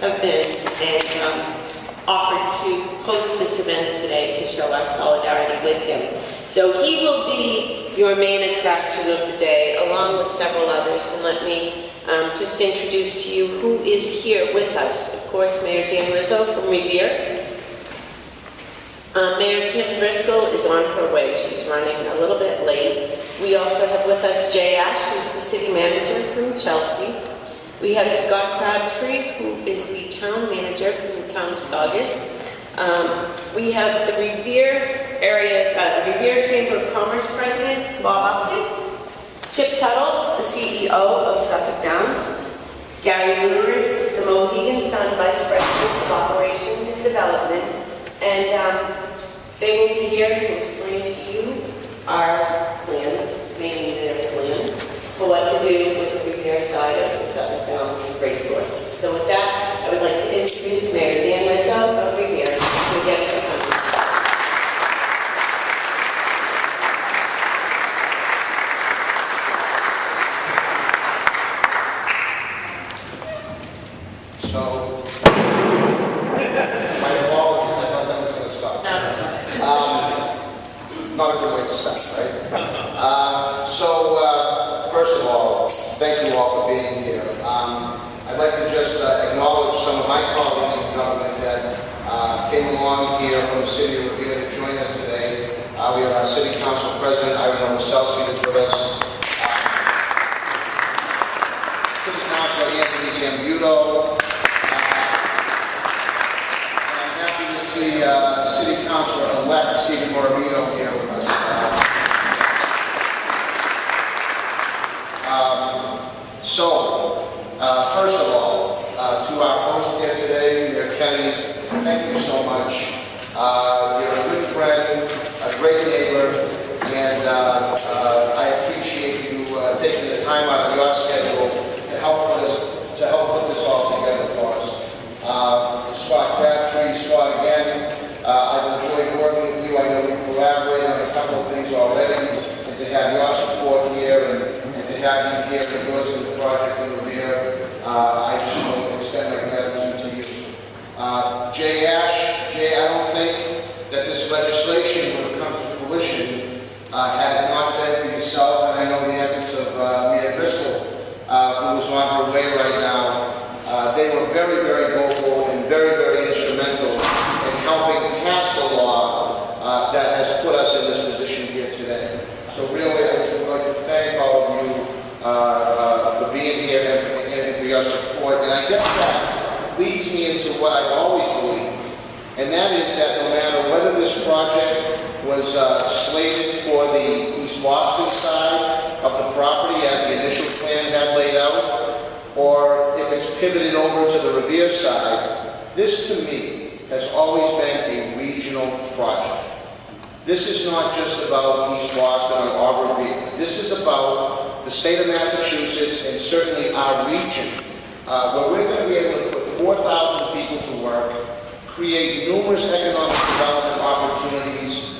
have been and offered to host this event today to show our solidarity with him. So he will be your main attraction of the day, along with several others. And let me just introduce to you who is here with us. Of course, Mayor Dan Rizzo from Revere. Mayor Kim Driscoll is on her way. She's running a little bit late. We also have with us Jay Ash, who's the city manager from Chelsea. We have Scott Crabtree, who is the town manager from the town of Saugus. We have the Revere area, the Revere Chamber of Commerce president, Bob Upton. Chip Tuttle, the CEO of Suffolk Downs. Gary Luritz, the Mohegan Sun vice president of operations and development. And they will be here to explain to you our plans, mainly their plans, for what to do with the Revere side of the Suffolk Downs racecourse. So with that, I would like to introduce Mayor Dan Rizzo of Revere to get the country. Not a good way to start, right? First of all, thank you all for being here. I'd like to just acknowledge some of my colleagues in government that came along here from the city of Revere to join us today. We have our City Council President, Ira Novoselsky, that's with us. City Councilor Anthony Zambuto. And I'm happy to see City Councilor-elect Stephen Morabito here with us. First of all, to our host here today, Mayor Kennedy, thank you so much. You're a good friend, a great neighbor, and I appreciate you taking the time out of your schedule to help put this all together for us. Scott Crabtree, Scott again, I've enjoyed working with you. I know we collaborated on a couple of things already, and to have your support here and to have you here endorsing the project in Revere, I just want to extend my gratitude to you. Jay Ash, I don't think that this legislation would have come to fruition had it not been for yourself, and I know the efforts of Mayor Driscoll, who is on her way right now. They were very, very vocal and very, very instrumental in helping pass the law that has put us in this position here today. So really, I would like to thank all of you for being here and for your support. And I guess that leads me into what I've always believed, and that is that no matter whether this project was slated for the East Boston side of the property as the initial plan had laid out, or if it's pivoted over to the Revere side, this to me has always been a regional project. This is not just about East Boston or Auburn Revere. This is about the state of Massachusetts and certainly our region, where we're going to be able to put 4,000 people to work, create numerous economic development opportunities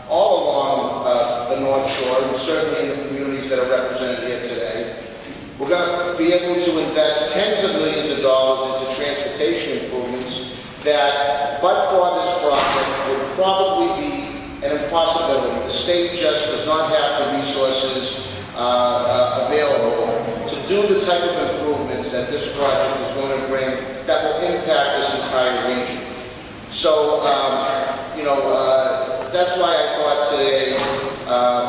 all along the North Shore, and certainly in the communities that are represented here today. We're going to be able to invest tens of millions of dollars into transportation improvements that, but for this project, would probably be an impossibility. The state just does not have the resources available to do the type of improvements that this project is going to bring that will impact this entire region. So, that's why I thought today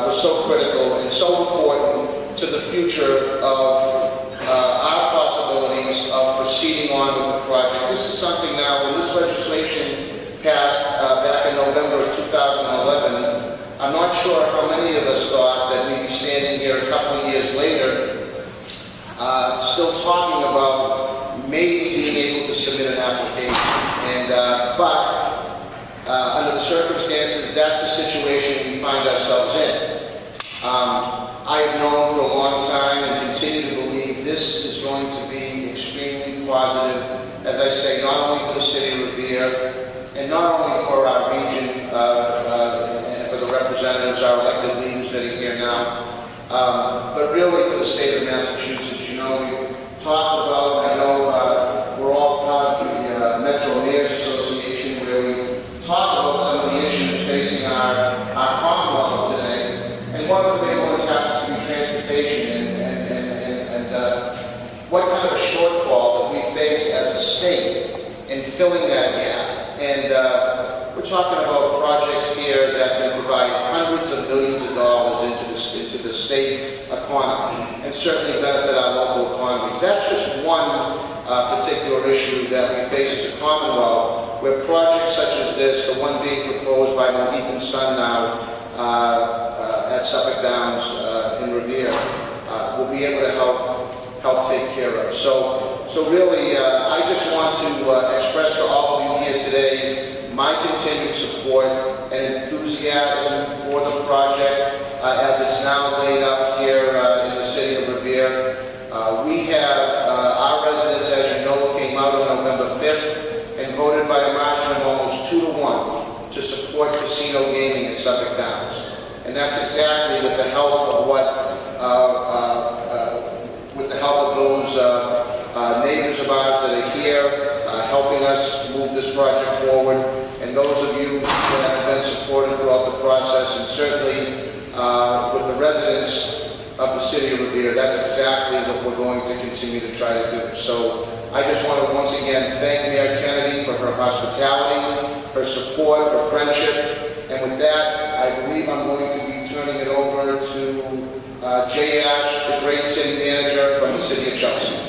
was so critical and so important to the future of our possibilities of proceeding on with the project. This is something now, when this legislation passed back in November of 2011, I'm not sure how many of us thought that we'd be standing here a couple of years later still talking about maybe being able to submit an application. But under the circumstances, that's the situation we find ourselves in. I've known for a long time and continue to believe this is going to be extremely positive, as I say, not only for the city of Revere, and not only for our region, and for the representatives, our elected leaders that are here now, but really for the state of Massachusetts. You know, we talked about, I know we're all filling that gap. And we're talking about projects here that can provide hundreds of millions of dollars into the state economy and certainly benefit our local economies. That's just one particular issue that we face as a Commonwealth, where projects such as this, the one being proposed by Mohegan Sun now at Suffolk Downs in Revere, will be able to help take care of. So really, I just want to express to all of you here today my continued support and enthusiasm for the project as it's now laid up here in the city of Revere. We have our residents, as you know, came out on November 5th and voted by a margin of almost 2-1 to support casino gaming at Suffolk Downs. And that's exactly with the help of those neighbors of ours that are here, helping us move this project forward, and those of you that have been supported throughout the process, and certainly with the residents of the city of Revere. That's exactly what we're going to continue to try to do. So I just want to once again thank Mayor Kennedy for her hospitality, her support, her friendship, and with that, I believe I'm going to be turning it over to Jay Ash, the great city manager from the city of Chelsea.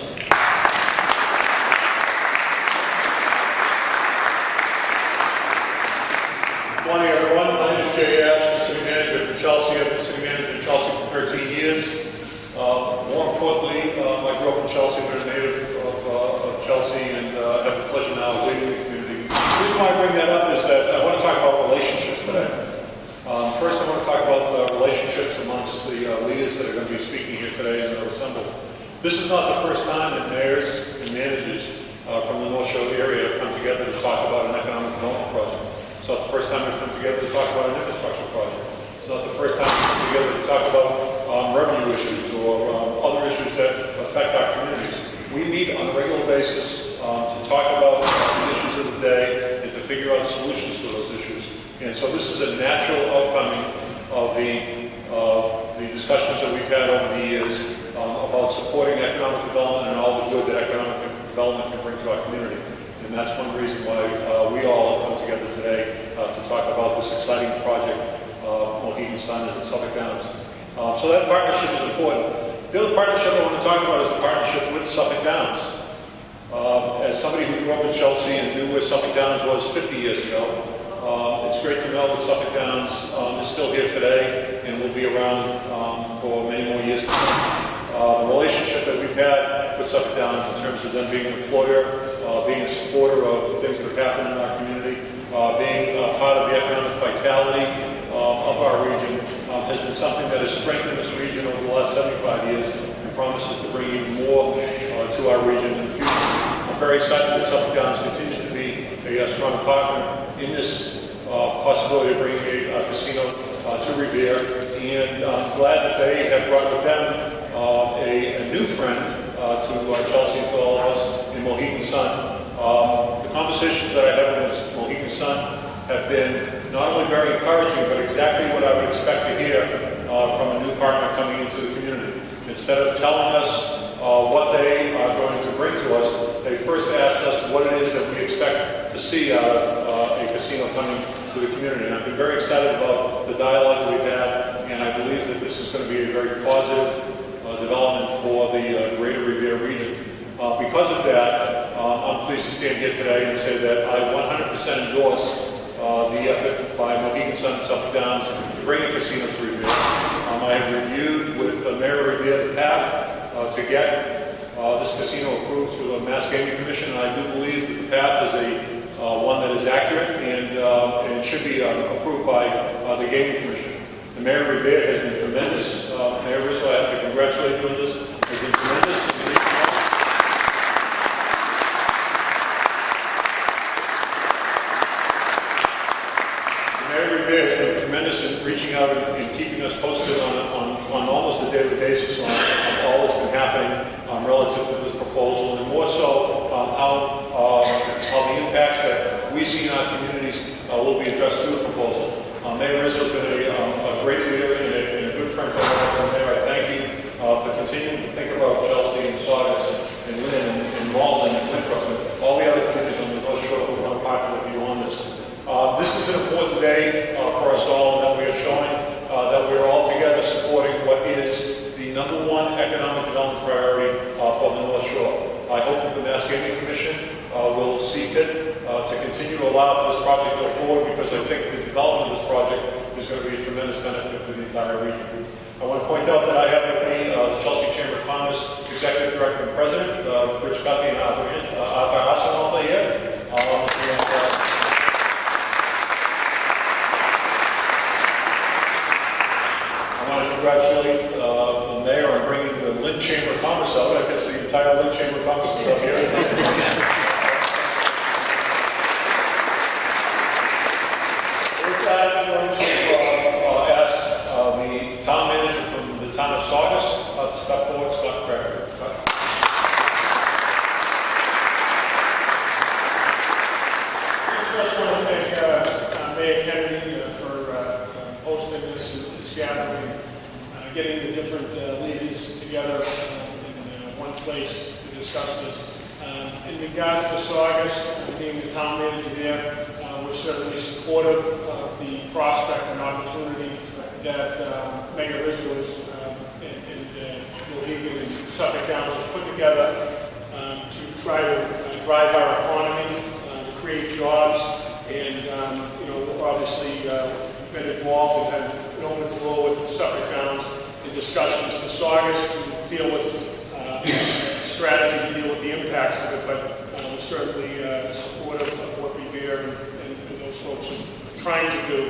Good morning, everyone. My name is Jay Ash, the city manager for Chelsea. I've been city manager in Chelsea for 13 years. More importantly, I grew up in Chelsea, but a native of Chelsea, and have the pleasure now of leading the community. The reason why I bring that up is that I want to talk about relationships today. First, I want to talk about relationships amongst the leaders that are going to be speaking here today and that are assembled. This is not the first time that mayors and managers from the North Shore area have come together to talk about an economic development project. It's not the first time we've come together to talk about an infrastructure project. It's not the first time we've come together to talk about revenue issues or other issues that affect our communities. We meet on a regular basis to talk about the issues of the day and to figure out solutions to those issues. And so this is a natural outcome of the discussions that we've had over the years about supporting economic development and all the good that economic development can bring to our community. And that's one reason why we all have come together today to talk about this exciting project, Mohegan Sun and Suffolk Downs. So that partnership is important. The other partnership I want to talk about is the partnership with Suffolk Downs. As somebody who grew up in Chelsea and knew where Suffolk Downs was 50 years ago, it's great to know that Suffolk Downs is still here today and will be around for many more years to come. The relationship that we've had with Suffolk Downs in terms of them being an employer, being a supporter of things that have happened in our community, being part of the economic vitality of our region, has been something that has strengthened this region over the last 75 years and promises to bring even more to our region in the future. I'm very excited that Suffolk Downs continues to be a strong partner in this possibility of bringing a casino to Revere, and I'm glad that they have brought with them a new friend to Chelsea and to all of us in Mohegan Sun. The conversations that I had with Mohegan Sun have been not only very encouraging, but exactly what I would expect to hear from a new partner coming into the community. Instead of telling us what they are going to bring to us, they first asked us what it is that we expect to see out of a casino coming to the community. And I've been very excited about the dialogue that we've had, and I believe that this is going to be a very positive development for the greater Revere region. Because of that, I'm pleased to stand here today and say that I 100% endorse the effort by Mohegan Sun and Suffolk Downs to bring a casino to Revere. I have reviewed with the Mayor of Revere the path to get this casino approved through the Mass Gaming Commission, and I do believe that the path is one that is accurate and should be approved by the Gaming Commission. The Mayor of Revere has been tremendous. Mayor Russo, I have to congratulate you on this. Has been tremendous. In reaching out and keeping us posted on almost a daily basis on all that's been happening relative to this proposal, and more so how the impacts that we see in our communities will be addressed through the proposal. Mayor Rizzo has been a great leader and a good friend of ours, and Mayor, I thank you for continuing to think about Chelsea and Saugus and Lynn and Malden and Winthrop and all the other communities on the North Shore Commission will see fit to continue to allow for this project to go forward, because I think the development of this project is going to be a tremendous benefit for the entire region. I want to point out that I have with me the Chelsea Chamber of Commerce Executive Director and President, Rich Guthrie and Arthur Hasselhoff here. I want to congratulate the mayor on bringing the Lynn Chamber of Commerce out. I guess the entire Lynn Chamber of Commerce is up here. It's nice to see you. With that, I'm going to ask the town manager from the town of Saugus to step forward, Scott Cracker. First, I want to thank Mayor Kennedy for hosting this gathering, getting the different leaders together in one place to discuss this. In regards to Saugus, being the town manager there, we're certainly supportive of the prospect and opportunity that Mayor Rizzo and Mohegan and Suffolk Downs have put together to try to drive our economy, to create jobs, and obviously been involved and had an open door with Suffolk Downs in discussions for Saugus to deal with strategy to deal with the impacts of it, but we're certainly supportive of what Revere and those folks are trying to do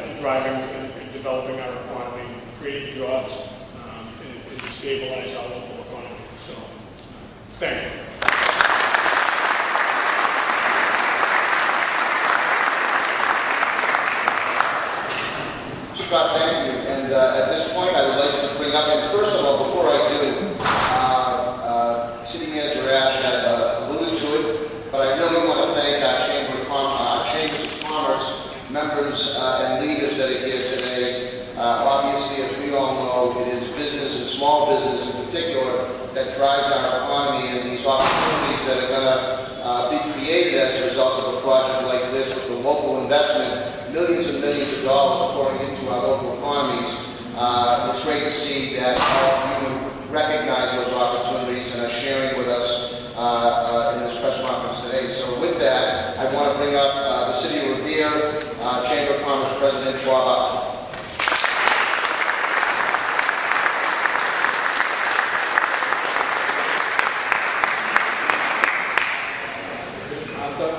in driving and developing our economy, creating jobs, and stabilize our local economy. So, thank you. Scott, thank you. And at this point, I would like to bring up, and first of all, before I do, City Manager Ash had alluded to it, but I really want to thank our Chambers of Commerce members and leaders that are here today. Obviously, as we all know, it is business and small business in particular that drives our economy, and these opportunities that are going to be created as a result of a project like this with the local investment, millions and millions of dollars pouring into our local economies. It's great to see that all of you recognize those opportunities and are sharing with us in this press conference today. So with that, I want to bring up the City of Revere, Chamber of Commerce President Bob Hudson.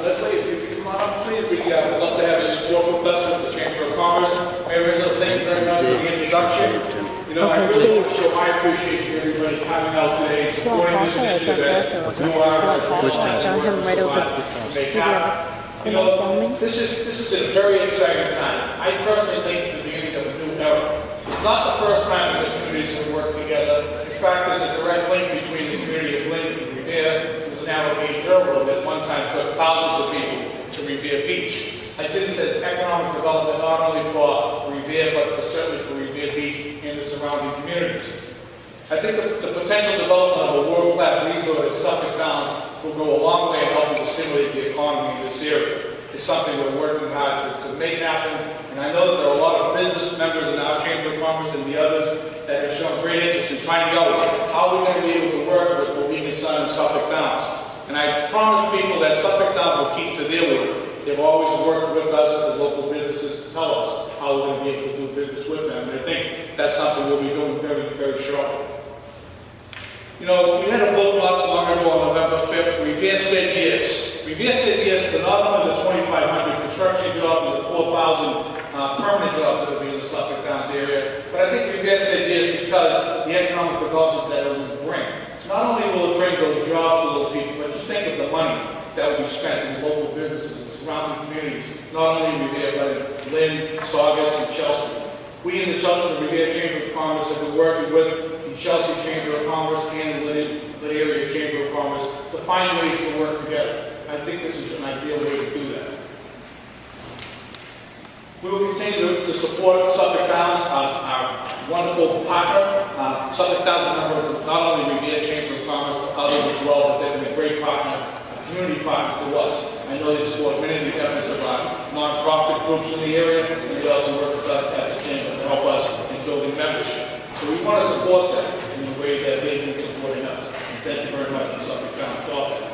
Leslie, if you could come on up, please. We'd love to have you support with us at the Chamber of Commerce. Mayor Rizzo, thank you very much for the introduction. You know, I really want to show my appreciation to everybody coming out today, supporting this initiative that you are right over you know, this is a very exciting time. I personally think it's the beginning of a new era. It's not the first time that the communities have worked together. In fact, there's a direct link between the community of Lynn and Revere and the Narrow Beach Railroad that one time took thousands of people to Revere Beach. I see this as economic development not only for Revere, but certainly for Revere Beach and the surrounding communities. I think the potential development of a world-class resort at Suffolk Downs will go a long way in helping to stimulate the economy in this area. It's something we're working hard to make happen, and I know that there are a lot of business members in our Chamber of Commerce and the others that have shown great interest in finding out how we're going to be able to work with Mohegan Sun and Suffolk Downs. And I promise people that Suffolk Downs will keep to their word. They've always worked with us, the local businesses, to tell us how we're going to be able to do business with them. And I think that's something we'll be doing very, very shortly. You know, we had a vote not too long ago on November 5th. Revere said yes. Revere said yes to not only the 2,500 construction jobs and the 4,000 permanent jobs that will be in the Suffolk Downs area, but I think Revere said yes because the economic development that it will bring. Not only will it bring those jobs to those people, but just think of the money that will be spent in local businesses and surrounding communities, not only in Revere, but in Lynn, Saugus, and Chelsea. We in the Revere Chamber of Commerce have been working with the Chelsea Chamber of Commerce and the Lynn Area Chamber of Commerce to find ways to work together. I think this is an ideal way to do that. We will continue to support Suffolk Downs, our wonderful partner. Suffolk Downs is a member of not only Revere Chamber of Commerce, but others as well, but they've been a great partner, a community partner to us. I know they support many of the efforts of our non-profit groups in the area, and they also work with us at the Chamber to help us in building membership. So we want to support them in the way that they've been supporting us. And thank you very much to Suffolk Downs for that.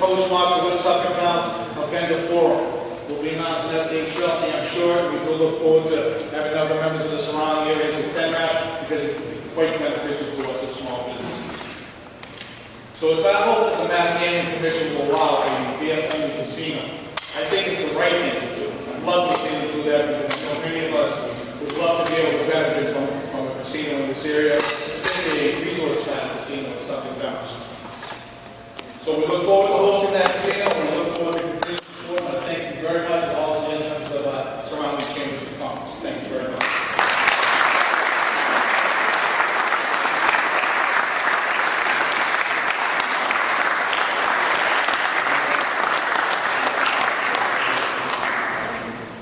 co-sponsor with Suffolk Town, a vendor forum. We'll be announcing that date shortly, I'm sure. We do look forward to having other members of the surrounding areas attend that because it's quite beneficial to us as small businesses. So it's our hope that the Mass Gaming Commission will allow for the VFW casino. I think it's the right thing to do. I'd love to see them do that because many of us would love to be able to benefit from a casino in this area, particularly a resource-style casino or something else. So we look forward to hosting that casino. We look forward to continuing support. And I thank you very much to all the members of surrounding chambers of commerce. Thank you very much.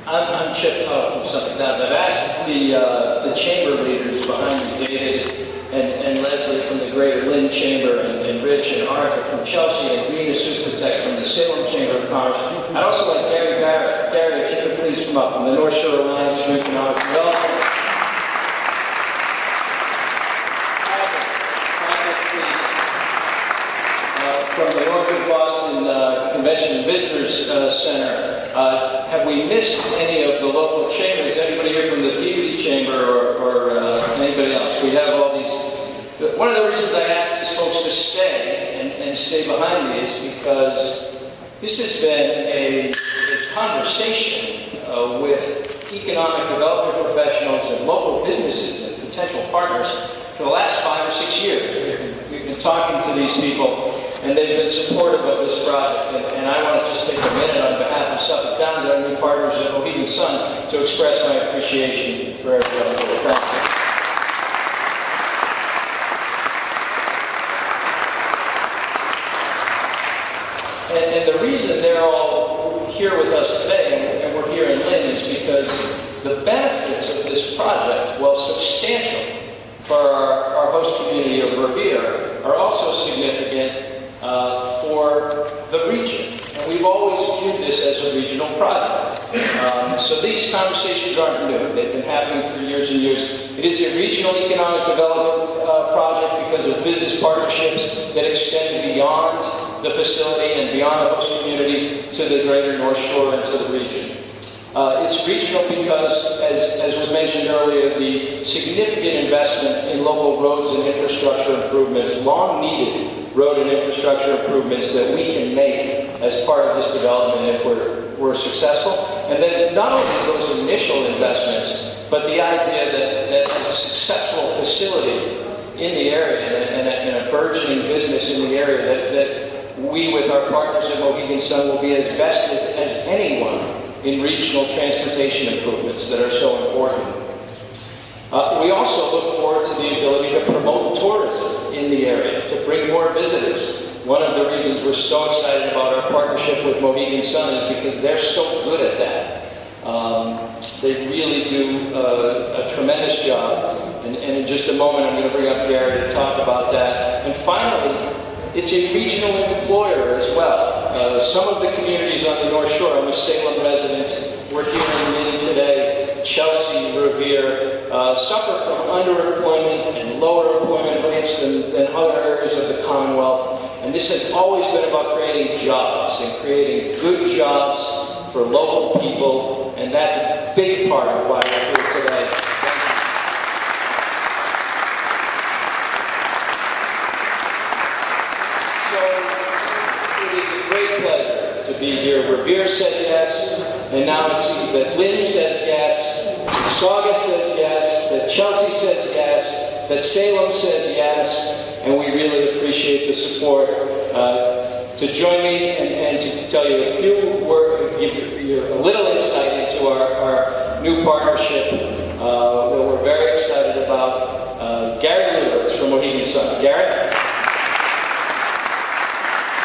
I'm Chip Tuck from Suffolk Towns. I've asked the chamber leaders behind me, David and Leslie from the Greater Lynn Chamber, and Rich and Arthur from Chelsea, and Rena Sustatek from the Salem Chamber of Commerce. I'd also like Gary Barrett. Gary, if you could please come up from the North Shore Alliance for Economic Development. From the Northern Boston Convention and Visitors Center. Have we missed any of the local chambers? Anybody here from the Peabody Chamber or anybody else? We have all these. One of the reasons I asked these folks to stay and stay behind me is because this has been a conversation with economic development professionals and local businesses and potential partners for the last 5 or 6 years. We've been talking to these people, and they've been supportive of this project. And I want to just take a minute on behalf of Suffolk Towns and our new partners at Mohegan Sun to express my appreciation for everyone. Thank you. And the reason they're all here with us today, and we're here in Lynn, is because the benefits of this project, while substantial for our host community of Revere, are also significant for the region. And we've always viewed this as a regional project. So these conversations aren't new. They've been happening for years and years. It is a regional economic development project because of business partnerships that extend beyond the facility and beyond the host community to the greater North Shore and to the region. It's regional because, as was mentioned earlier, the significant investment in local roads and infrastructure improvements, long needed road and infrastructure improvements that we can make as part of this development if we're successful. And then not only those initial investments, but the idea that as a successful facility in the area and a burgeoning business in the area, that we with our partners at Mohegan Sun will be as vested as anyone in regional transportation improvements that are so important. We also look forward to the ability to promote tourism in the area, to bring more visitors. One of the reasons we're so excited about our partnership with Mohegan Sun is because they're so good at that. They really do a tremendous job. And in just a moment, I'm going to bring up Gary to talk about that. And finally, it's a regional employer as well. Some of the communities on the North Shore, I'm a Salem resident, we're here in Lynn today, Chelsea, Revere, suffer from underemployment and lower employment rates than other areas of the Commonwealth. And this has always been about creating jobs and creating good jobs for local people, and that's a big part of why we're here today. To be here. Revere said yes, and now it seems that Lynn says yes, Saugus says yes, that Chelsea says yes, that Salem says yes, and we really appreciate the support. To join me and to tell you a few words, give you a little insight into our new partnership that we're very excited about. Gary Lewis from Mohegan Sun. Gary?